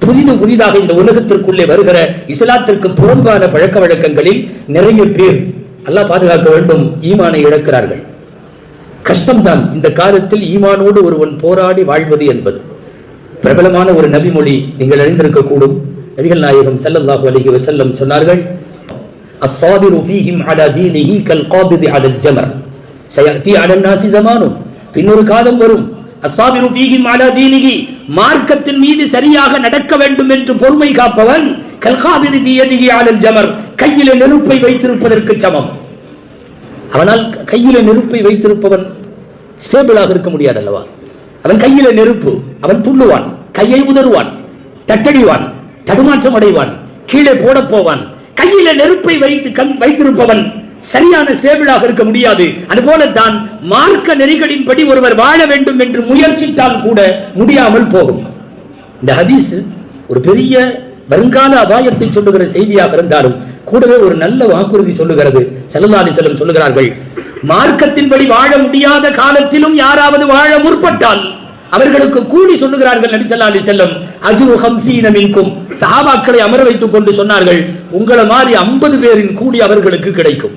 புதிதாக இந்த உலகத்திற்குள்ளே வருகிற இஸ்லாத்திற்கு புறம்பான பழக்க வழக்கங்களில் நிறைய பேர், அல்லாஹ் பாதுகாக்க வேண்டும், ஈமானை இழக்கிறார்கள். கஷ்டம்தான் இந்த காலத்தில் ஈமானோடு ஒருவன் போராடி வாழ்வது என்பது. பிரபலமான ஒரு நபிமொழி நீங்கள் அறிந்திருக்க கூடும். நபிகள் நாயகம் ஸல்லல்லாஹு அலைஹி வஸல்லம் சொன்னார்கள், அஸ்ஸாபிரு ஃபீஹிம் அலா தீனிஹி கல் காபிதி அலல் ஜமர் சயஅதி அலன் நாஸி ஸமானுன். பின்னொரு காலம் வரும், அஸ்ஸாபிரு ஃபீஹிம் அலா தீனிஹி, மார்க்கத்தின் மீது சரியாக நடக்க வேண்டும் என்று பொறுமை காப்பவன் கல் காபிதி ஃபீ யதிஹி அலல் ஜமர், கையிலே நெருப்பை வைத்திருப்பதற்கு சமம். அவனால் கையில நெருப்பை வைத்திருப்பவன் ஸ்டேபிளாக இருக்க முடியாது அல்லவா? அவன் கையில நெருப்பு, அவன் துள்ளுவான், கையை உதறுவான், தட்டடிவான், தடுமாற்றம் அடைவான், கீழே போட போவான். கையில நெருப்பை வைத்திருப்பவன் சரியான ஸ்டேபிளாக இருக்க முடியாது. அதுபோல தான் மார்க்க நெறிகளின்படி ஒருவர் வாழ வேண்டும் என்று முயற்சித்தால் கூட முடியாமல் போகும். இந்த ஹதீஸ் ஒரு பெரிய வருங்கால அபாயத்தை சொல்லுகிற செய்தியாக இருந்தாலும் கூடவே ஒரு நல்ல வாக்குறுதி சொல்லுகிறது. ஸல்லல்லாஹு அலைஹி வஸல்லம் சொல்லுகிறார்கள், மார்க்கத்தின்படி வாழ முடியாத காலத்திலும் யாராவது வாழ முற்பட்டால் அவர்களுக்கு கூலி சொல்லுகிறார்கள். நபி ஸல்லல்லாஹு அலைஹி வஸல்லம் அஜ்ரு 50 மின்கும், சஹாபாக்களை அமர வைத்துக் கொண்டு சொன்னார்கள், உங்களை மாதிரி 50 பேரின் கூலி அவர்களுக்கு கிடைக்கும்.